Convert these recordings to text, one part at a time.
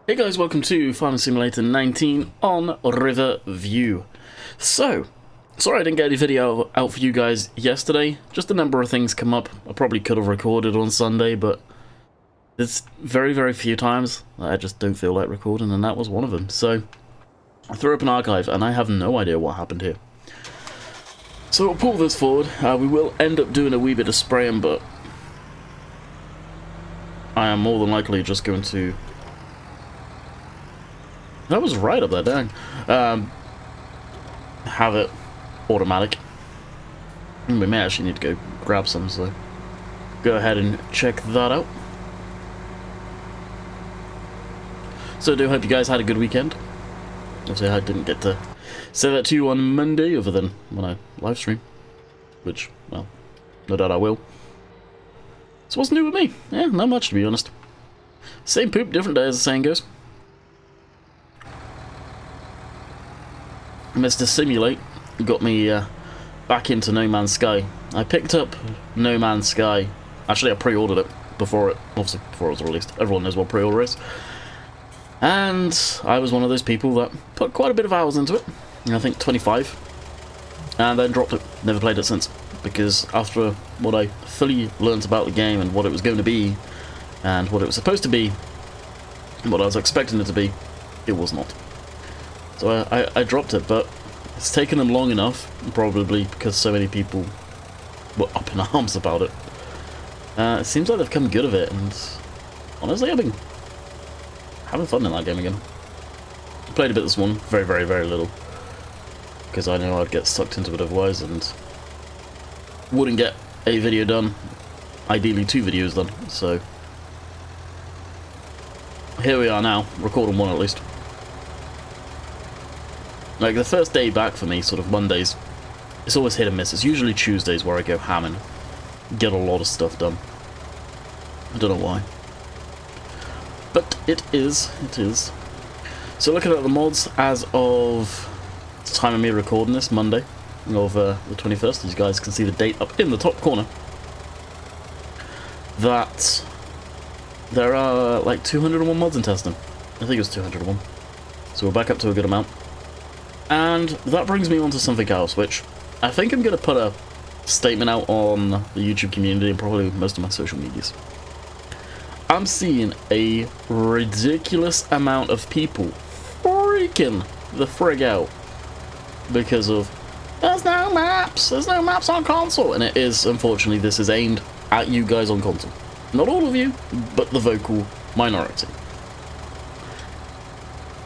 Hey guys, welcome to Farming Simulator 19 on Riverview. So, sorry I didn't get any video out for you guys yesterday. Just a number of things come up. I probably could have recorded on Sunday, but there's very, very few times that I just don't feel like recording, and that was one of them. So, I threw up an archive, and I have no idea what happened here. So, we'll pull this forward. We will end up doing a wee bit of spraying, but I am more than likely just going to... That was right up there, dang. Have it automatic. We may actually need to go grab some, so go ahead and check that out. So I do hope you guys had a good weekend. Obviously I didn't get to say that to you on Monday, other than when I live stream. Which, well, no doubt I will. So what's new with me? Yeah, not much to be honest. Same poop, different day, as the saying goes. Mr. Simulate got me back into No Man's Sky. I picked up No Man's Sky. Actually, I pre-ordered it before it, obviously before it was released. Everyone knows what pre-order is. And I was one of those people that put quite a bit of hours into it. I think 25. And then dropped it. Never played it since. Because after what I fully learnt about the game and what it was going to be, and what it was supposed to be, and what I was expecting it to be, it was not. So I dropped it, but it's taken them long enough, probably because so many people were up in arms about it. It seems like they've come good of it, and honestly, I've been having fun in that game again. I played a bit this one, very, very, very little, because I know I'd get sucked into it otherwise, and wouldn't get a video done, ideally 2 videos done, so here we are now, recording one at least. Like, the first day back for me, sort of Mondays, it's always hit and miss. It's usually Tuesdays where I go ham and get a lot of stuff done. I don't know why. But it is. So looking at the mods as of the time of me recording this, Monday of the 21st, as you guys can see the date up in the top corner, that there are like 201 mods in testing. I think it was 201. So we're back up to a good amount. And that brings me on to something else, which I think I'm going to put a statement out on the YouTube community and probably most of my social medias. I'm seeing a ridiculous amount of people freaking the frig out because of there's no maps on console, and it is, unfortunately, this is aimed at you guys on console. Not all of you, but the vocal minority.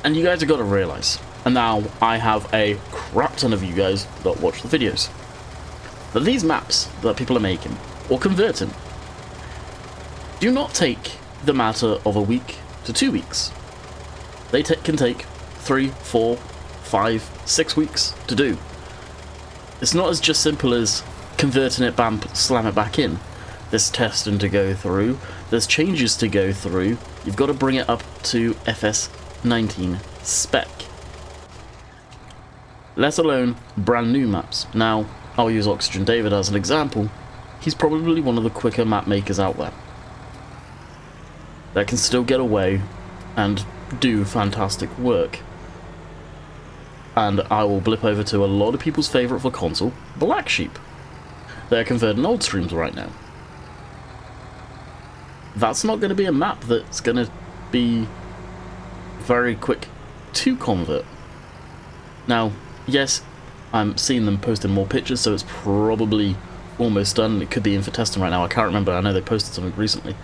And you guys have got to realise, and now I have a crap ton of you guys that watch the videos, that these maps that people are making, or converting, do not take the matter of a week to 2 weeks. They can take 3, 4, 5, 6 weeks to do. It's not as just simple as converting it, bam, slam it back in. There's testing to go through, there's changes to go through, you've got to bring it up to FS19 spec. Let alone brand new maps. Now, I'll use Oxygen David as an example. He's probably one of the quicker map makers out there that can still get away and do fantastic work. And I will blip over to a lot of people's favourite for console, Black Sheep. They're converting old streams right now. That's not going to be a map that's going to be very quick to convert. Now, yes, I'm seeing them posting more pictures, so it's probably almost done. It could be in for testing right now. I can't remember. I know they posted something recently.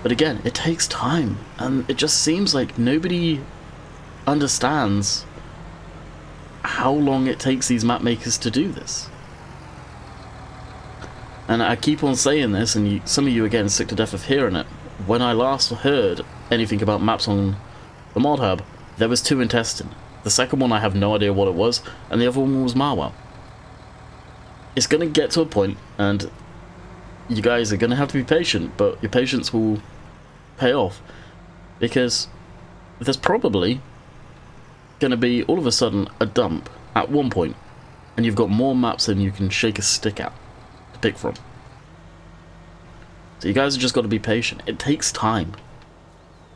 But again, it takes time, and it just seems like nobody understands how long it takes these map makers to do this. And I keep on saying this, and some of you are getting sick to death of hearing it. When I last heard anything about maps on the mod hub, there was 2 in testing. The second one I have no idea what it was, and the other one was Marwell. It's going to get to a point, and you guys are going to have to be patient, but your patience will pay off, because there's probably going to be all of a sudden a dump at one point, and you've got more maps than you can shake a stick at to pick from. So you guys have just got to be patient. It takes time.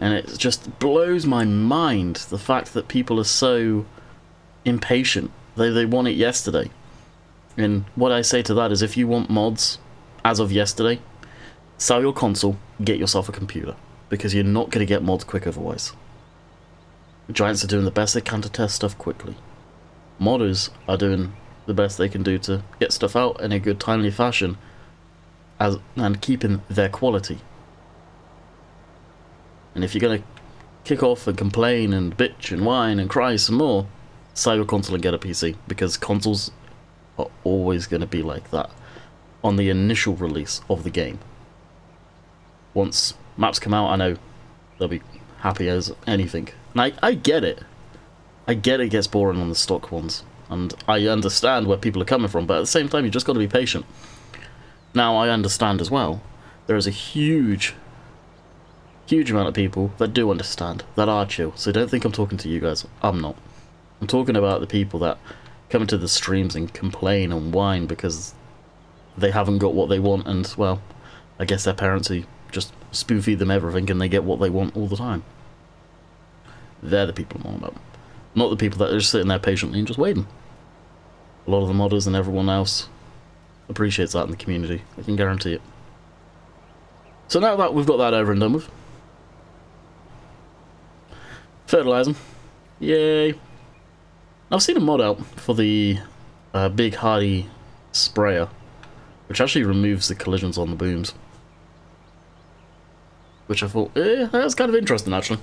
And it just blows my mind, the fact that people are so impatient. They want it yesterday. And what I say to that is, if you want mods as of yesterday, sell your console, get yourself a computer, because you're not going to get mods quick otherwise. Giants are doing the best they can to test stuff quickly. Modders are doing the best they can do to get stuff out in a good, timely fashion, and keeping their quality. And if you're going to kick off and complain and bitch and whine and cry some more, sell your console and get a PC, because consoles are always going to be like that on the initial release of the game. Once maps come out, I know they'll be happy as anything. And I get it. I get it gets boring on the stock ones, and I understand where people are coming from, but at the same time, you just got to be patient. Now, I understand as well, there is a huge amount of people that do understand, that are chill, so don't think I'm talking to you guys. I'm not. I'm talking about the people that come into the streams and complain and whine because they haven't got what they want, and, well, I guess their parents who just spoon feed them everything and they get what they want all the time. They're the people I'm on about. Not the people that are just sitting there patiently and just waiting. A lot of the modders and everyone else appreciates that in the community, I can guarantee it. So now that we've got that over and done with, fertilizing, yay. I've seen a mod out for the big hardy sprayer, which actually removes the collisions on the booms, which I thought, that's kind of interesting actually.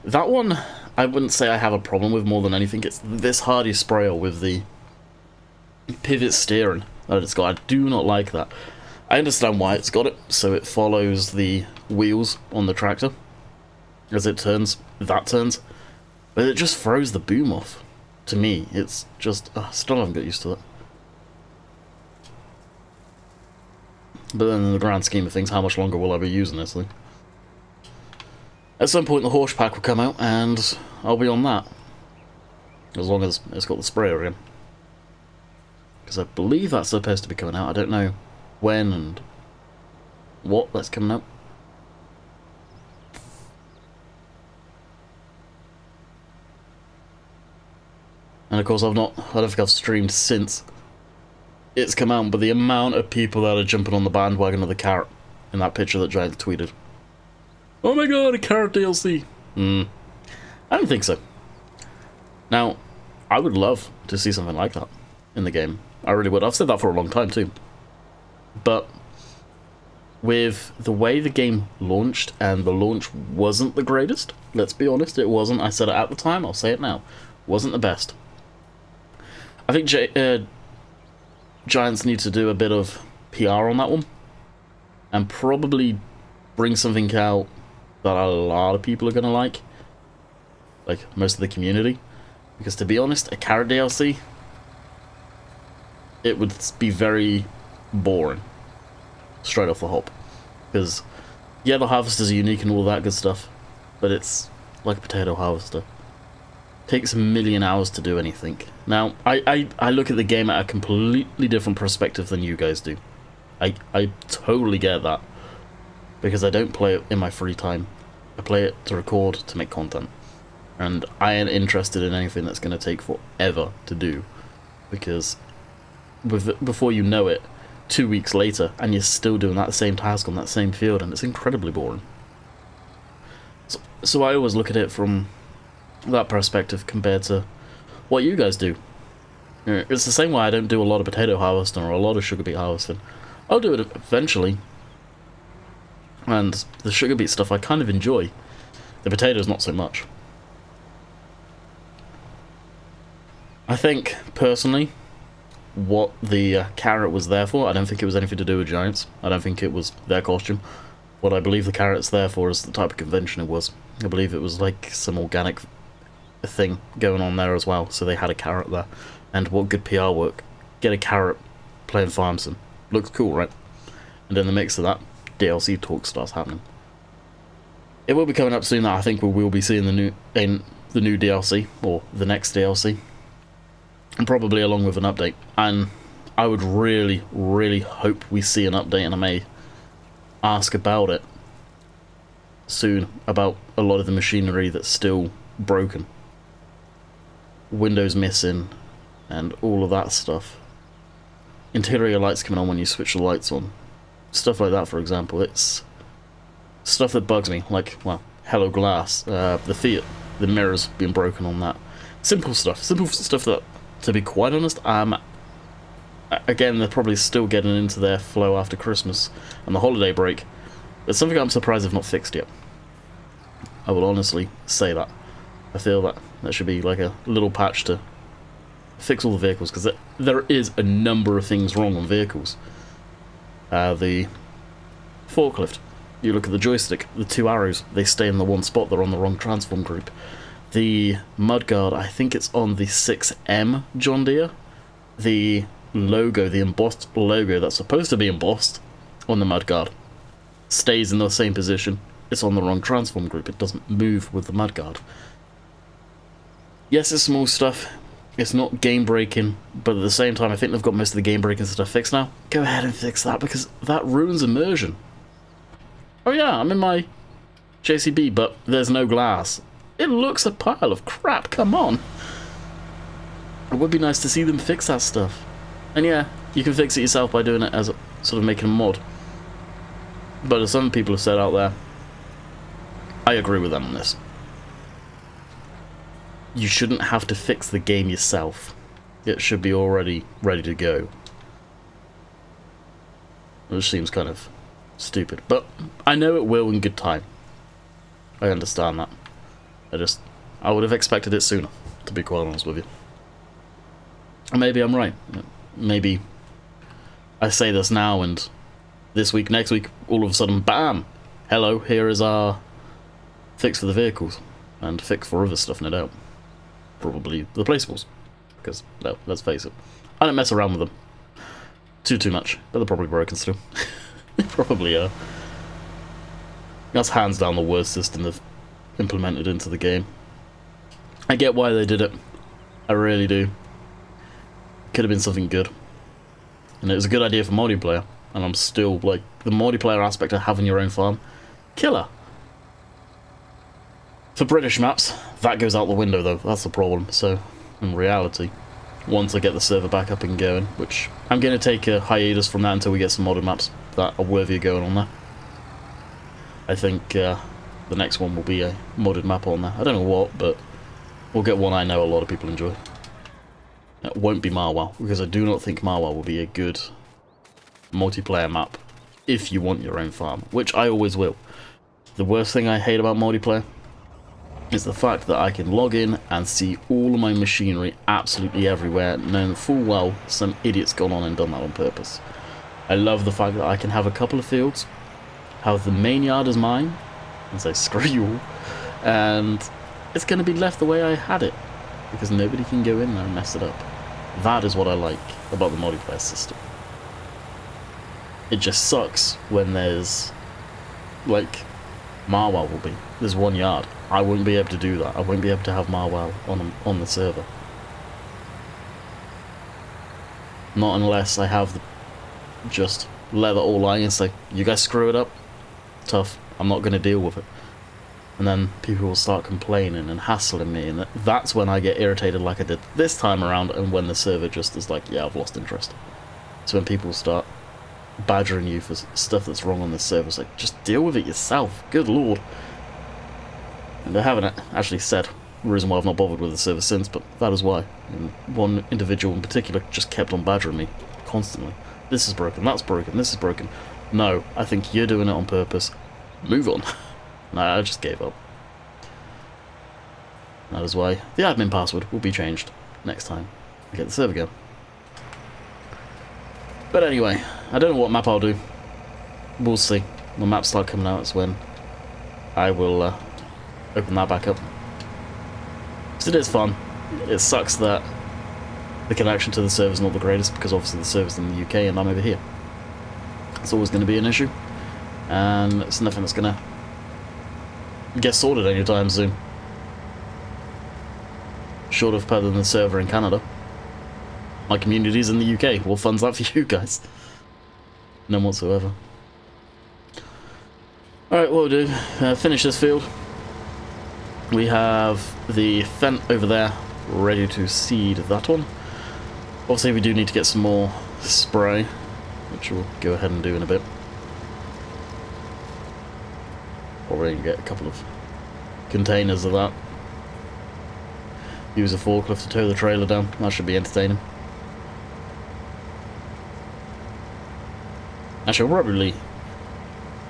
That one, I wouldn't say I have a problem with more than anything. It's this hardy sprayer with the pivot steering that it's got. I do not like that. I understand why it's got it, so it follows the wheels on the tractor. As it turns, that turns. But it just throws the boom off. To me, it's just... still haven't got used to it. But then in the grand scheme of things, how much longer will I be using this thing? At some point the horse pack will come out, and I'll be on that. As long as it's got the sprayer in. Because I believe that's supposed to be coming out. I don't know when and what that's coming out. And of course I don't think I've streamed since it's come out, but the amount of people that are jumping on the bandwagon of the carrot in that picture that Giant tweeted. Oh my god, a carrot DLC! I don't think so. Now, I would love to see something like that in the game. I really would. I've said that for a long time too. But with the way the game launched, and the launch wasn't the greatest, let's be honest, it wasn't. I said it at the time, I'll say it now. Wasn't the best. I think Giants need to do a bit of PR on that one, and probably bring something out that a lot of people are going to like most of the community. Because to be honest, a carrot DLC, it would be very boring straight off the hop. Because, yeah, the harvesters are unique and all that good stuff, but it's like a potato harvester. Takes a million hours to do anything. Now, I look at the game at a completely different perspective than you guys do. I totally get that. Because I don't play it in my free time. I play it to record, to make content. And I ain't interested in anything that's going to take forever to do. Because before you know it, 2 weeks later, and you're still doing that same task on that same field, and it's incredibly boring. So I always look at it from that perspective compared to what you guys do. It's the same way I don't do a lot of potato harvesting or a lot of sugar beet harvesting. I'll do it eventually. And the sugar beet stuff I kind of enjoy. The potatoes not so much. I think, personally, what the carrot was there for, I don't think it was anything to do with Giants. I don't think it was their costume. What I believe the carrot's there for is the type of convention it was. I believe it was like some organic thing going on there as well, so they had a carrot there. And what good PR work. Get a carrot playing farm sim. Looks cool, right? And in the mix of that, DLC talk starts happening. It will be coming up soon that I think we will be seeing the new DLC, or the next DLC. And probably along with an update. And I would really, really hope we see an update, and I may ask about it soon about a lot of the machinery that's still broken. Windows missing and all of that stuff. Interior lights coming on when you switch the lights on. Stuff like that, for example. It's stuff that bugs me, like, well, Hello Glass, the Fiat, the mirrors being broken on that. Simple stuff that, to be quite honest, again, they're probably still getting into their flow after Christmas and the holiday break. It's something I'm surprised they've not fixed yet. I will honestly say that. I feel that there should be like a little patch to fix all the vehicles, because there is a number of things wrong on vehicles. The forklift, you look at the joystick, the two arrows, they stay in the one spot, they're on the wrong transform group. The mudguard, I think it's on the 6M John Deere. The logo, the embossed logo that's supposed to be embossed on the mudguard, stays in the same position. It's on the wrong transform group. It doesn't move with the mudguard. Yes, it's small stuff. It's not game-breaking, but at the same time, I think they've got most of the game-breaking stuff fixed now. Go ahead and fix that, because that ruins immersion. Oh yeah, I'm in my JCB, but there's no glass. It looks a pile of crap, come on. It would be nice to see them fix that stuff. And yeah, you can fix it yourself by doing it as a, sort of making a mod. But as some people have said out there, I agree with them on this. You shouldn't have to fix the game yourself. It should be already ready to go. Which seems kind of stupid, but I know it will in good time. I understand that. I would have expected it sooner, to be quite honest with you. And maybe I'm right. Maybe I say this now and this week, next week, all of a sudden, bam! Hello, here is our fix for the vehicles. And fix for other stuff, no doubt. Probably the replaceables. Because, no, let's face it, I don't mess around with them too much, but they're probably broken still. They probably are. That's hands down the worst system they've implemented into the game. I get why they did it. I really do. Could have been something good. And it was a good idea for multiplayer. And I'm still, like, the multiplayer aspect of having your own farm, killer. For British maps, that goes out the window though, that's the problem. So, in reality, once I get the server back up and going, which I'm going to take a hiatus from that until we get some modded maps that are worthy of going on there. I think the next one will be a modded map on there. I don't know what, but we'll get one I know a lot of people enjoy. It won't be Marwell, because I do not think Marwell will be a good multiplayer map if you want your own farm, which I always will. The worst thing I hate about multiplayer is the fact that I can log in and see all of my machinery absolutely everywhere, knowing full well some idiot's gone on and done that on purpose. I love the fact that I can have a couple of fields, have the main yard as mine, and say screw you all, and it's going to be left the way I had it, because nobody can go in there and mess it up. That is what I like about the multiplayer system. It just sucks when there's, like, Marwell will be. There's one yard. I wouldn't be able to do that. I won't be able to have Marwell on the server. Not unless I have just let it all lie and say, you guys screw it up, tough, I'm not going to deal with it. And then people will start complaining and hassling me, and that's when I get irritated like I did this time around, and when the server just is like, yeah, I've lost interest. So when people start badgering you for stuff that's wrong on this server, it's like, just deal with it yourself, good lord. And I haven't actually said the reason why I've not bothered with the server since, but that is why. And one individual in particular just kept on badgering me constantly. This is broken, that's broken, this is broken. No, I think you're doing it on purpose. Move on. No, I just gave up. That is why the admin password will be changed next time I get the server going. But anyway, I don't know what map I'll do. We'll see. When maps start coming out, it's when I will open that back up. Because it is fun. It sucks that the connection to the server is not the greatest, because obviously the server's in the UK and I'm over here. It's always going to be an issue, and it's nothing that's going to get sorted anytime soon. Short of better than the server in Canada. My community's in the UK. What fun's that for you guys? None whatsoever. Alright, what we'll do, finish this field. We have the Fent over there ready to seed that one. Obviously we do need to get some more spray, which we'll go ahead and do in a bit. Probably get a couple of containers of that. Use a forklift to tow the trailer down. That should be entertaining. Actually, I'll probably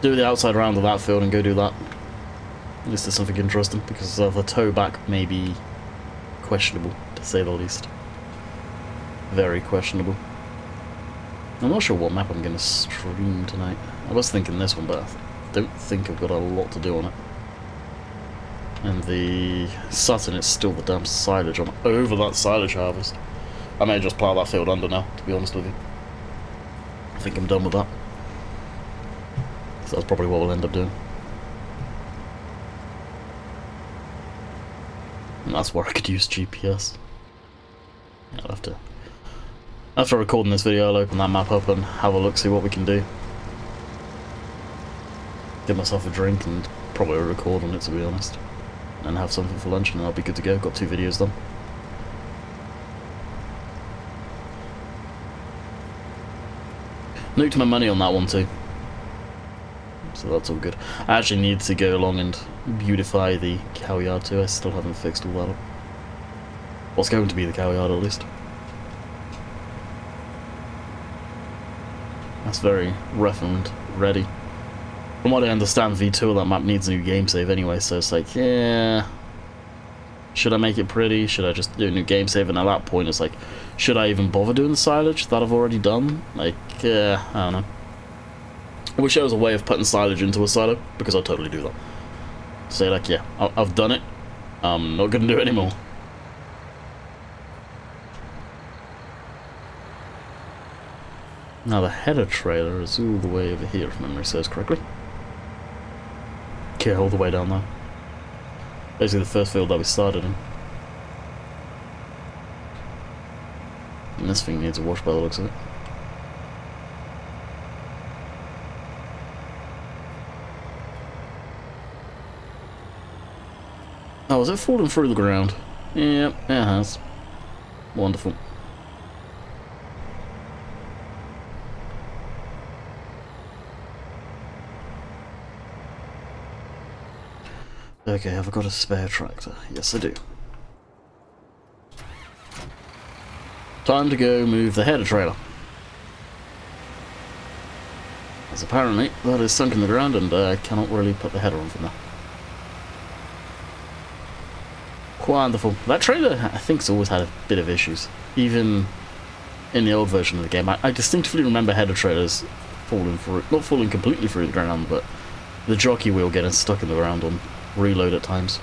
do the outside round of that field and go do that. At least there's something interesting, because the tow back may be questionable, to say the least. Very questionable. I'm not sure what map I'm going to stream tonight. I was thinking this one, but I don't think I've got a lot to do on it. And the Sutton is still the damn silage. I'm over that silage harvest. I may just plough that field under now, to be honest with you. I think I'm done with that. So that's probably what we'll end up doing. And that's where I could use GPS. Yeah, I'll have to... After recording this video, I'll open that map up and have a look, see what we can do. Get myself a drink and probably record on it, to be honest. And have something for lunch and I'll be good to go. Got 2 videos done. Nuked my money on that one too. So that's all good. I actually need to go along and beautify the cow yard too. I still haven't fixed all that up. What's going to be the cow yard at least. That's very rough and ready. From what I understand, V2 of that map needs a new game save anyway, so it's like, yeah... Should I make it pretty? Should I just do a new game save? And at that point it's like, should I even bother doing the silage that I've already done? Like, I don't know. I wish there was a way of putting silage into a silo, because I'd totally do that. Say like, yeah, I've done it, I'm not going to do it anymore. Now the header trailer is all the way over here, if memory serves correctly. Okay, all the way down there. Basically the first field that we started in. And this thing needs a wash by the looks of it. Oh, is it falling through the ground? Yep, it has. Wonderful. Okay, have I got a spare tractor? Yes, I do. Time to go move the header trailer. As apparently that is sunk in the ground and I cannot really put the header on from there. Wonderful. That trailer, I think, has always had a bit of issues. Even in the old version of the game. I distinctly remember header trailers falling through, not falling completely through the ground, but the jockey wheel getting stuck in the ground on reload at times.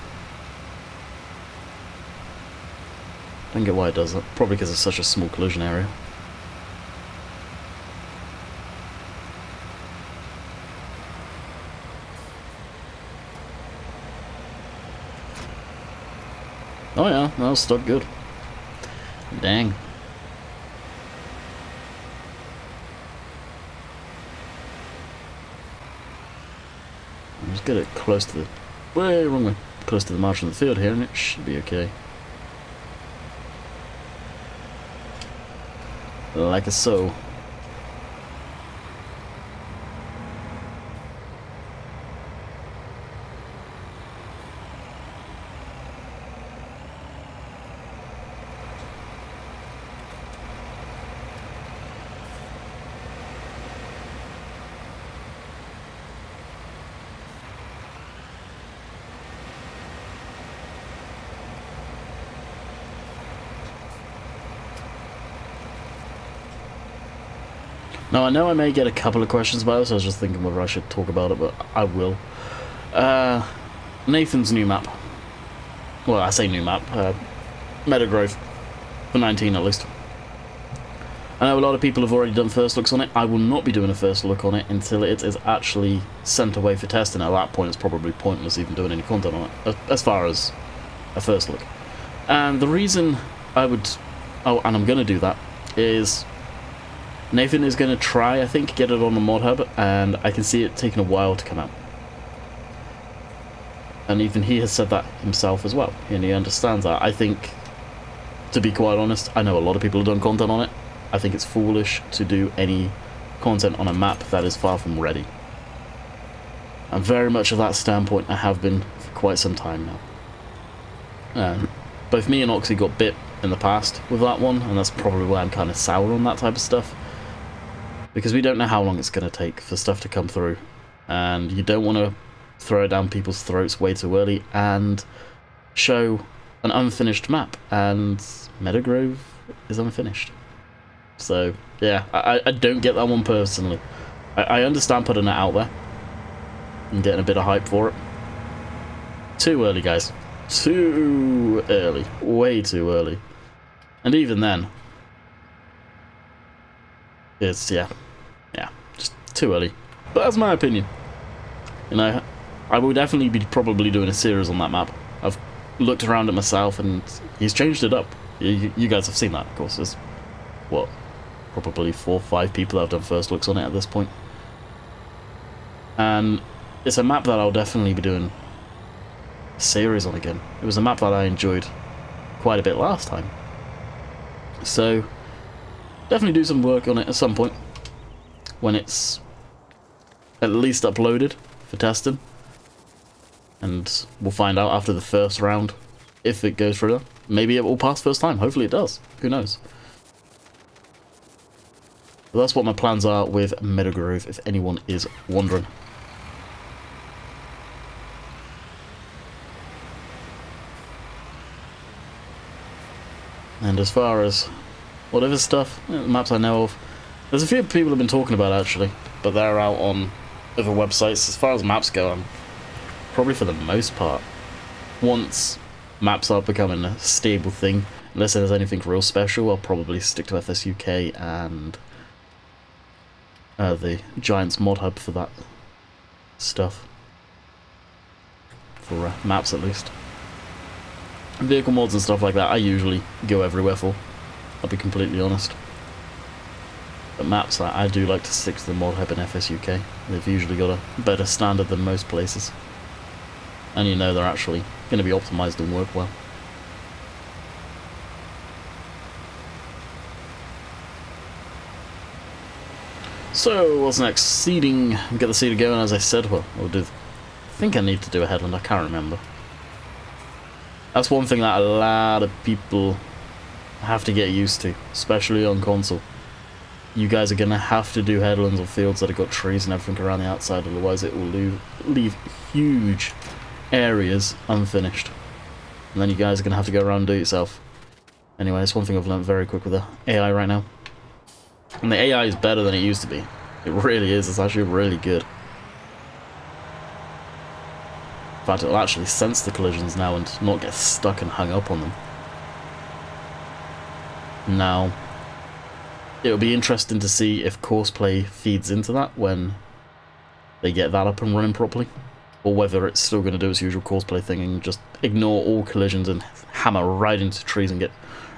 I don't get why it does that. Probably because it's such a small collision area. Oh yeah, that was stuck good. Dang. I'll just get it close to the... way wrong way. Close to the margin of the field here and it should be okay. Like so. Now, I know I may get a couple of questions about this, I was just thinking whether I should talk about it, but I will. Nathan's new map. Well, I say new map. Meadowgrove. For 19 at least. I know a lot of people have already done first looks on it. I will not be doing a first look on it until it is actually sent away for testing. At that point, it's probably pointless even doing any content on it, as far as a first look. And the reason I would... oh, and I'm going to do that, is... Nathan is going to try, I think, get it on the mod hub, and I can see it taking a while to come out. And even he has said that himself as well, and he understands that. I think, to be quite honest, I know a lot of people have done content on it. I think it's foolish to do any content on a map that is far from ready. I'm very much of that standpoint. I have been for quite some time now. Both me and Oxy got bit in the past with that one, and that's probably why I'm kind of sour on that type of stuff. Because we don't know how long it's going to take for stuff to come through, and you don't want to throw it down people's throats way too early and show an unfinished map, and Meadowgrove is unfinished. So yeah, I don't get that one personally. I understand putting it out there and getting a bit of hype for it. Too early, guys. Too early. Way too early. And even then, it's, yeah, just too early. But that's my opinion. You know, I will definitely be probably doing a series on that map. I've looked around at myself and he's changed it up. You guys have seen that, of course. There's, what, probably 4 or 5 people that have done first looks on it at this point. And it's a map that I'll definitely be doing a series on again. It was a map that I enjoyed quite a bit last time. So, definitely do some work on it at some point when it's at least uploaded for testing. And we'll find out after the first round if it goes through. Maybe it will pass first time. Hopefully it does. Who knows? But that's what my plans are with Meadowgrove, if anyone is wondering. And as far as whatever stuff, maps I know of, there's a few people have been talking about actually, but they're out on other websites. As far as maps go, I'm probably for the most part, once maps are becoming a stable thing, unless there's anything real special, I'll probably stick to FSUK and the Giants mod hub for that stuff. For maps at least. Vehicle mods and stuff like that, I usually go everywhere for. I'll be completely honest. But maps, I do like to stick to the mod hub in FSUK. They've usually got a better standard than most places. And you know they're actually going to be optimized and work well. So, what's next? Seeding. We'll get the seeder going, as I said. Well, I think I need to do a headland, I can't remember. That's one thing that a lot of people have to get used to, especially on console. You guys are going to have to do headlands or fields that have got trees and everything around the outside, otherwise it will leave huge areas unfinished. And then you guys are going to have to go around and do it yourself. Anyway, it's one thing I've learned very quick with the AI right now. And the AI is better than it used to be. It really is, it's actually really good. In fact, it'll actually sense the collisions now and not get stuck and hung up on them. Now, it'll be interesting to see if Courseplay feeds into that when they get that up and running properly. Or whether it's still going to do its usual Courseplay thing and just ignore all collisions and hammer right into trees and get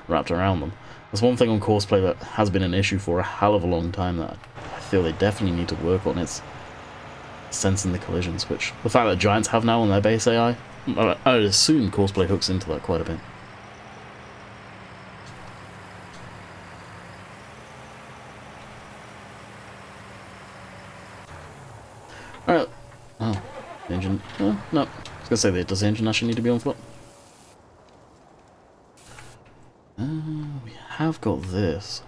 wrapped around them. There's one thing on Courseplay that has been an issue for a hell of a long time that I feel they definitely need to work on. It's sensing the collisions, which the fact that Giants have now on their base AI, I would assume Courseplay hooks into that quite a bit. Alright. Oh, the engine. Oh, no. I was going to say, does the engine actually need to be on foot? We have got this.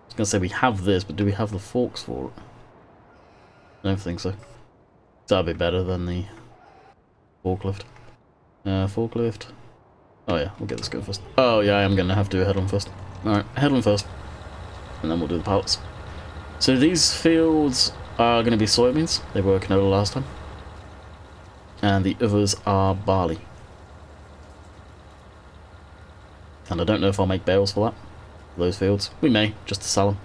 I was going to say we have this, but do we have the forks for it? I don't think so. That'd be better than the forklift. Forklift. Oh yeah, we'll get this going first. Oh yeah, I am going to have to do a headland first. Alright, headland first. And then we'll do the pallets. So these fields are going to be soybeans. They were canola last time. And the others are barley. And I don't know if I'll make bales for that. For those fields. We may, just to sell them.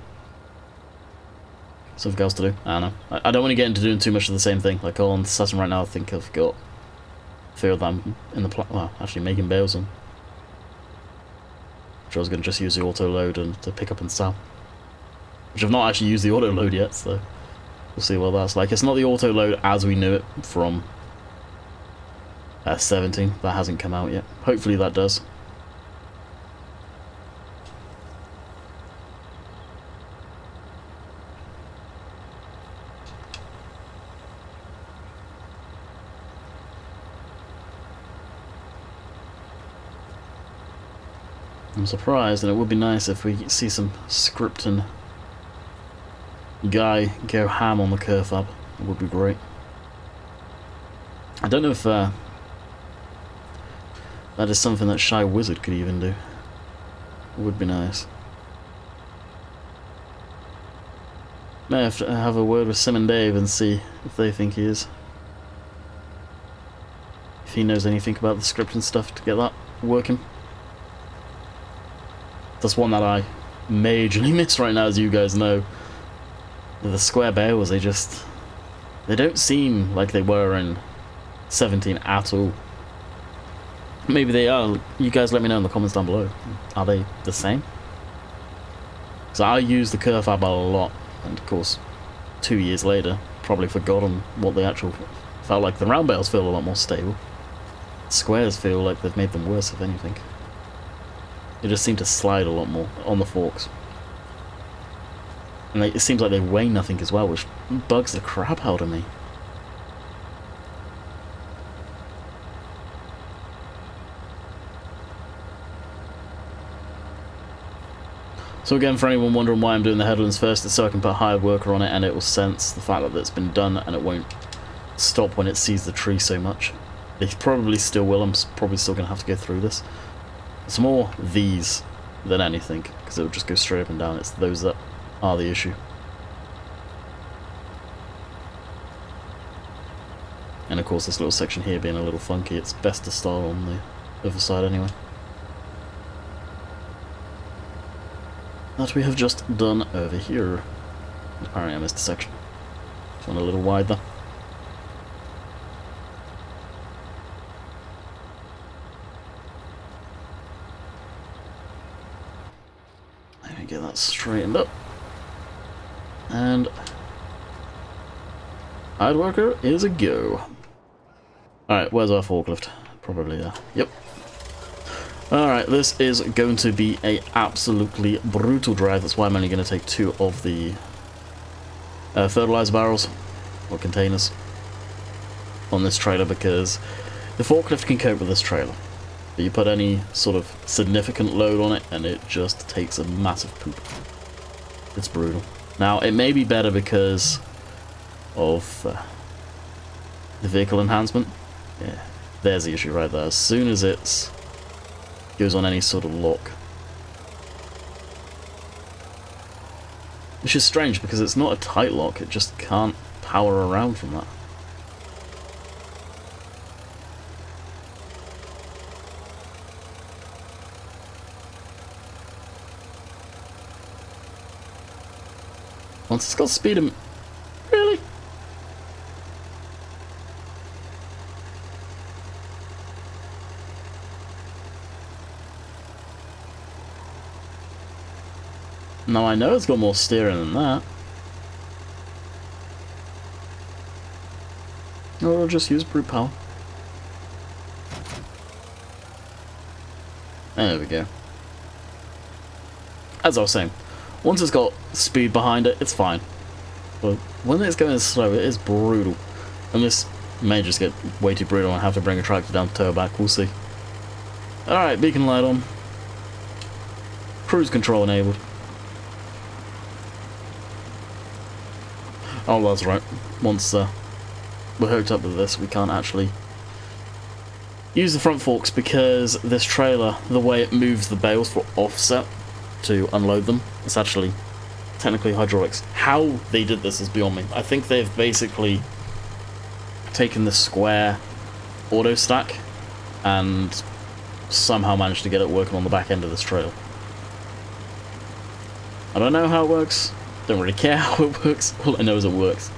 Something else to do. I don't know. I don't want to get into doing too much of the same thing. Like on Saturn right now, I think I've got a field that I'm in the well, actually making bales on. Which I was going to just use the auto load and to pick up and sell. Which I've not actually used the auto load yet, so We'll see what that's like. It's not the auto load as we knew it from 17. That hasn't come out yet. Hopefully that does. I'm surprised, and it would be nice if we see some scripting guy go ham on the curve hub. It would be great. I don't know if that is something that Shy Wizard could even do. It would be nice. May have to have a word with Sim and Dave and see if they think he is. If he knows anything about the scripting stuff to get that working. That's one that I majorly miss right now, as you guys know. The square barrels, they don't seem like they were in 17 at all. Maybe they are. You guys let me know in the comments down below. Are they the same? So I use the curve hub a lot, and of course 2 years later probably forgotten what the actual felt like. The round barrels feel a lot more stable. Squares feel like they've made them worse, if anything. They just seem to slide a lot more on the forks. And it seems like they weigh nothing as well, which bugs the crap out of me. So again, for anyone wondering why I'm doing the headlands first, it's so I can put a hired worker on it and it will sense the fact that it's been done and it won't stop when it sees the tree so much. It probably still will. I'm probably still going to have to go through this. It's more these than anything, because it will just go straight up and down. It's those that are the issue. And of course this little section here being a little funky, it's best to start on the other side anyway. That we have just done over here. Apparently I missed a section. Just went a little wide there. Get that straightened up, and hired worker is a go. Alright, where's our forklift? Probably there. Yep. Alright, this is going to be a absolutely brutal drive. That's why I'm only going to take 2 of the fertilizer barrels or containers on this trailer, because the forklift can cope with this trailer. But you put any sort of significant load on it and it just takes a massive poop. It's brutal. Now, it may be better because of the vehicle enhancement. Yeah, there's the issue right there. As soon as it goes on any sort of lock. Which is strange because it's not a tight lock, it just can't power around from that. Once it's got speed and... Really? No, I know it's got more steering than that. Or I'll just use brute power. There we go. As I was saying, once it's got speed behind it, it's fine. But when it's going slow, it is brutal. And this may just get way too brutal and I have to bring a tractor down to tow back. We'll see. Alright, beacon light on. Cruise control enabled. Oh, that's right. Once we're hooked up with this, we can't actually use the front forks because this trailer, the way it moves the bales for offset to unload them, it's actually technically hydraulics. How they did this is beyond me. I think they've basically taken the square auto stack and somehow managed to get it working on the back end of this trailer. I don't know how it works, don't really care how it works, all I know is it works.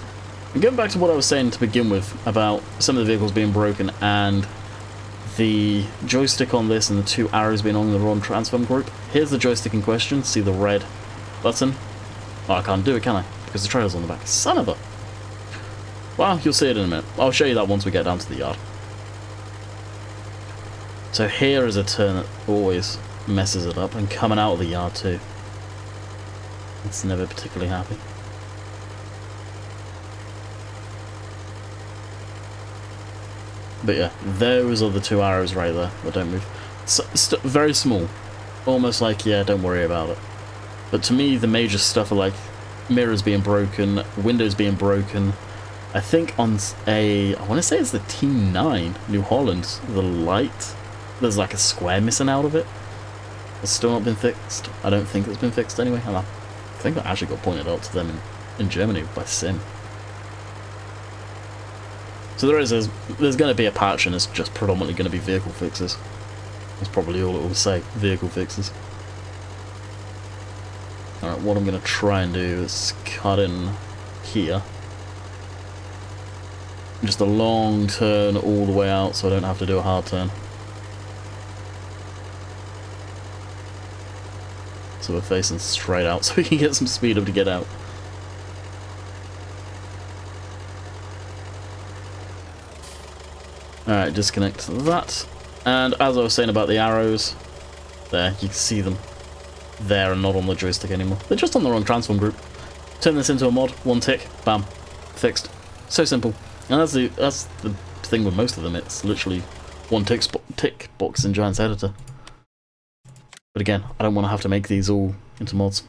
And going back to what I was saying to begin with about some of the vehicles being broken and the joystick on this and the 2 arrows being on the wrong transform group. Here's the joystick in question. See the red button? Oh, I can't do it, can I? Because the trailer's on the back. Son of a... Well, you'll see it in a minute. I'll show you that once we get down to the yard. So here is a turn that always messes it up, and coming out of the yard too. It's never particularly happy. But yeah, those are the two arrows right there that don't move. Very small. Almost like, yeah, don't worry about it. But to me, the major stuff are like mirrors being broken, windows being broken. I think on I want to say it's the EP9, New Holland, the light, there's like a square missing out of it. It's still not been fixed. I don't think it's been fixed anyway. And I think that actually got pointed out to them in Germany by Sim. So there's going to be a patch, and it's just predominantly going to be vehicle fixes. That's probably all it will say, vehicle fixes. Alright, what I'm going to try and do is cut in here. Just a long turn all the way out so I don't have to do a hard turn. So we're facing straight out so we can get some speed up to get out. Alright, disconnect that. And as I was saying about the arrows, there, you can see them there and not on the joystick anymore. They're just on the wrong transform group. Turn this into a mod, one tick, bam, fixed. So simple. And that's the thing with most of them, it's literally one tick box in Giant's editor. But again, I don't want to have to make these all into mods.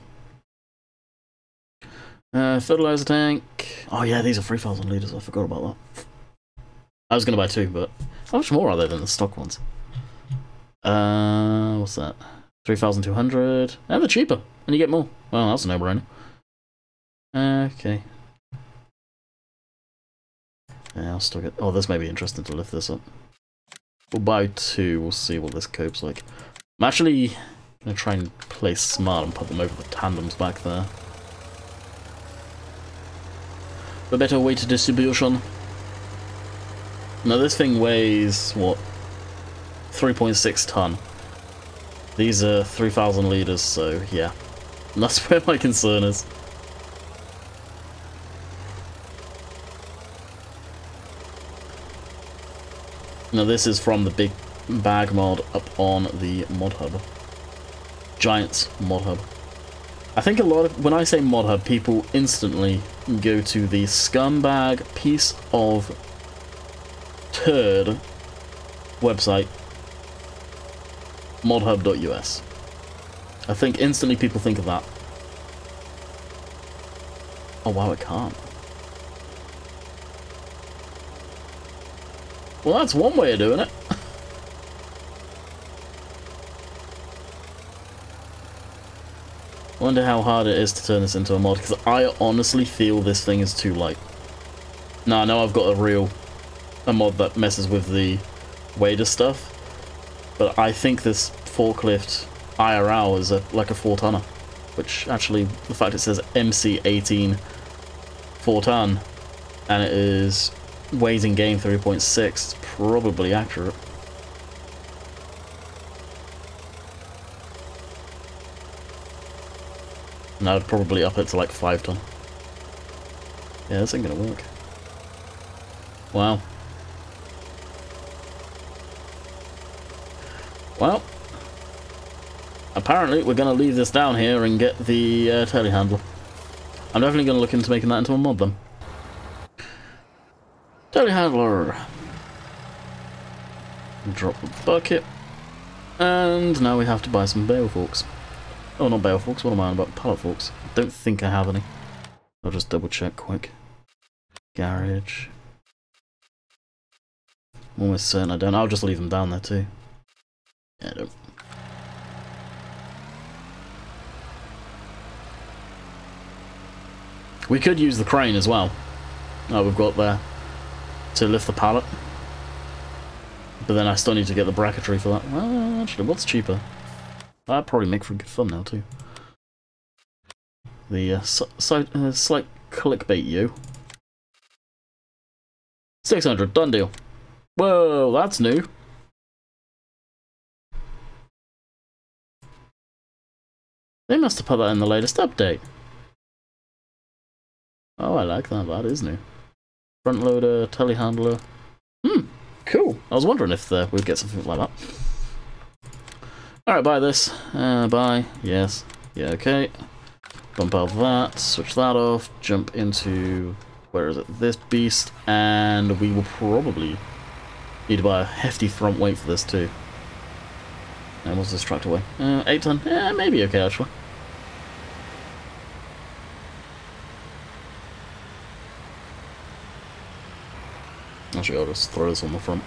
Fertilizer tank. Oh yeah, these are 3,000 litres, I forgot about that. I was going to buy two, but how much more are there than the stock ones? What's that? 3,200. And they're cheaper, and you get more. Well, that's a no-brainer. Okay. Yeah, I'll still get... Oh, this may be interesting to lift this up. We'll buy two, we'll see what this cope's like. I'm actually going to try and play smart and put them over the tandems back there. For better weight distribution. Now this thing weighs, what, 3.6 ton. These are 3,000 litres, so yeah. And that's where my concern is. Now this is from the big bag mod up on the mod hub. Giant's mod hub. I think a lot of, when I say mod hub, people instantly go to the scumbag piece of turd website, modhub.us. I think instantly people think of that. Oh wow, it can't. Well, that's one way of doing it. I wonder how hard it is to turn this into a mod, because I honestly feel this thing is too light. Now I know I've got a mod that messes with the weight of stuff, but I think this forklift IRL is like a 4-tonner, which actually, the fact it says MC18 4-ton, and it is weighs in game 3.6, it's probably accurate. And I'd probably up it to like 5-ton. Yeah, this ain't gonna work. Wow. Well, apparently we're going to leave this down here and get the telehandler. I'm definitely going to look into making that into a mod then. Telehandler. Drop the bucket. And now we have to buy some bale forks. Oh, not bale forks, what am I on about? Pallet forks. I don't think I have any. I'll just double check quick. Garage. I'm almost certain I don't. I'll just leave them down there too. Yeah, I don't. We could use the crane as well. Oh, we've got there to lift the pallet. But then I still need to get the bracketry for that. Well, actually, what's cheaper? That'd probably make for a good thumbnail too. The slight clickbait you. 600, done deal. Whoa, that's new. They must have put that in the latest update. Oh, I like that. That is new. Front loader, telehandler. Cool. I was wondering if we'd get something like that. Alright, buy this. Buy. Yes. Yeah, okay. Bump out that. Switch that off. Jump into... Where is it? This beast. And we will probably need to buy a hefty front weight for this too. And what's this tractor weigh? 8 ton? Maybe okay, actually. Actually, I'll just throw this on the front.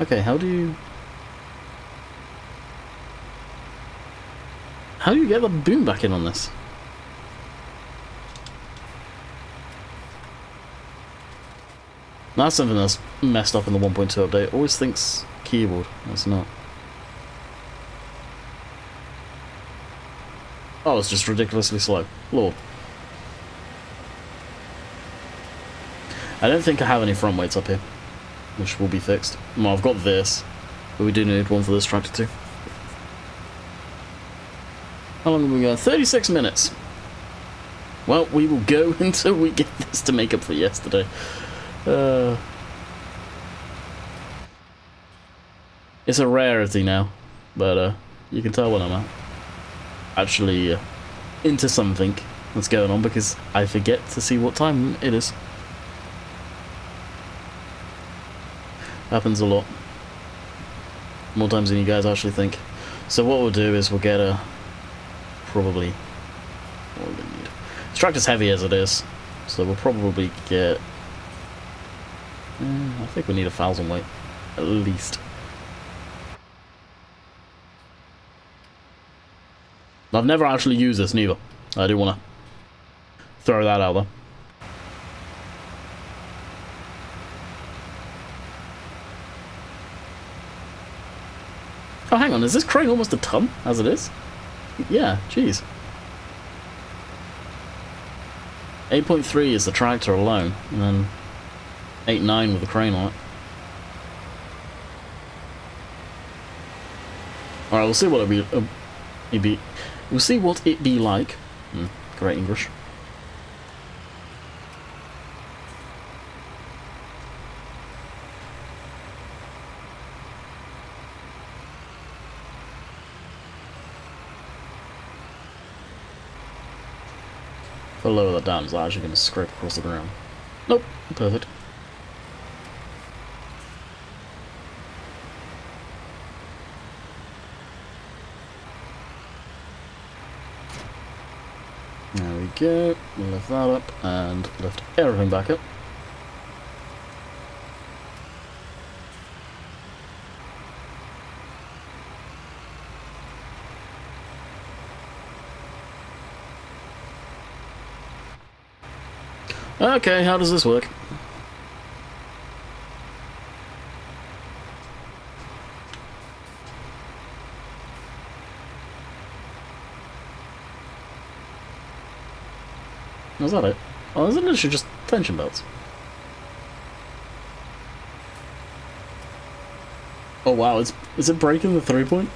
Okay, how do you get the boom back in on this? That's something that's messed up in the 1.2 update. Always thinks keyboard. It's not. Oh, it's just ridiculously slow. Lord. I don't think I have any front weights up here, which will be fixed. Well, I've got this, but we do need one for this tractor too. How long have we got? 36 minutes. Well, we will go until we get this to make up for yesterday. It's a rarity now, but you can tell when I'm actually into something that's going on, because I forget to see what time it is. Happens a lot. More times than you guys actually think. So what we'll do is we'll get a... Probably... What are we going to need? This tractor's heavy as it is, so we'll probably get... I think we need 1,000 weight, at least. I've never actually used this neither. I do want to throw that out there. Oh, hang on, is this crane almost a ton, as it is? Yeah, jeez. 8.3 is the tractor alone, and then 8.9 with the crane on it. Alright, we'll see what we'll see what it be like. Great English. If I lower that down, it's actually going to scrape across the ground. Nope, perfect. There we go, lift that up and lift everything back up. Okay, how does this work? Was that it? Oh, isn't it just tension belts? Oh wow, is it breaking the 3-point?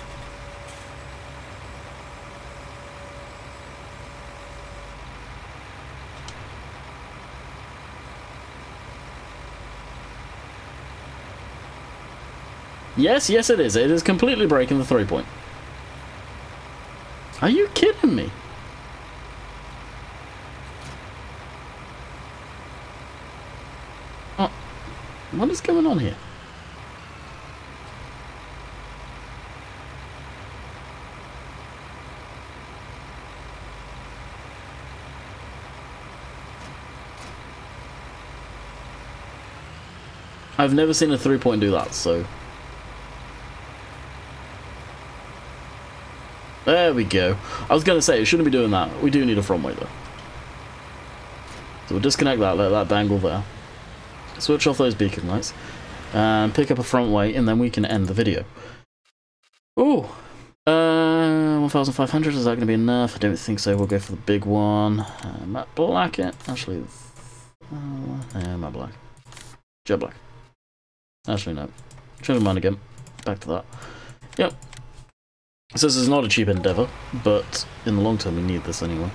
Yes, yes it is. It is completely breaking the 3-point. Are you kidding me? Oh, what is going on here? I've never seen a 3-point do that, so... There we go. I was going to say, it shouldn't be doing that. We do need a front weight, though. So we'll disconnect that, let that dangle there. Switch off those beacon lights. And pick up a front weight, and then we can end the video. Ooh. 1,500, is that going to be enough? I don't think so. We'll go for the big one. Matte black it. Actually, matte black. Jet black. Actually, no. Change my mind again. Back to that. Yep. So this is not a cheap endeavour, but in the long term we need this anyway.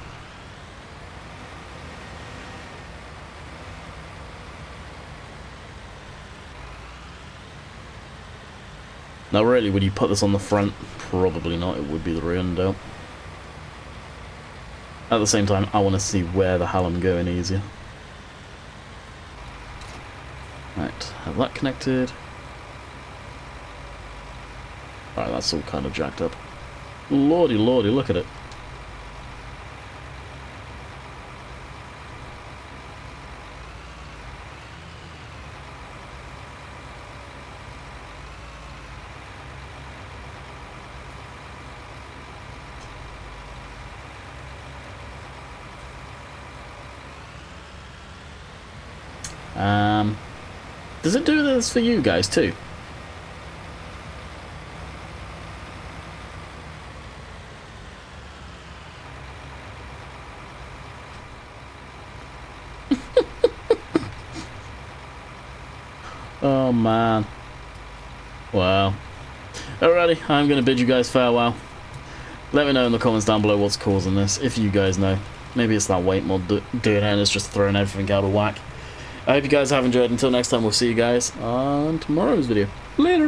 Now really, would you put this on the front? Probably not, it would be the rear, no doubt. At the same time, I want to see where the hell I'm going easier. Right, have that connected. Alright, that's all kind of jacked up. Lordy, lordy, look at it. Does it do this for you guys too? Oh man. Wow. Alrighty, I'm going to bid you guys farewell. Let me know in the comments down below what's causing this, if you guys know. Maybe it's that weight mod doing it and it's just throwing everything out of whack. I hope you guys have enjoyed. Until next time, we'll see you guys on tomorrow's video. Later!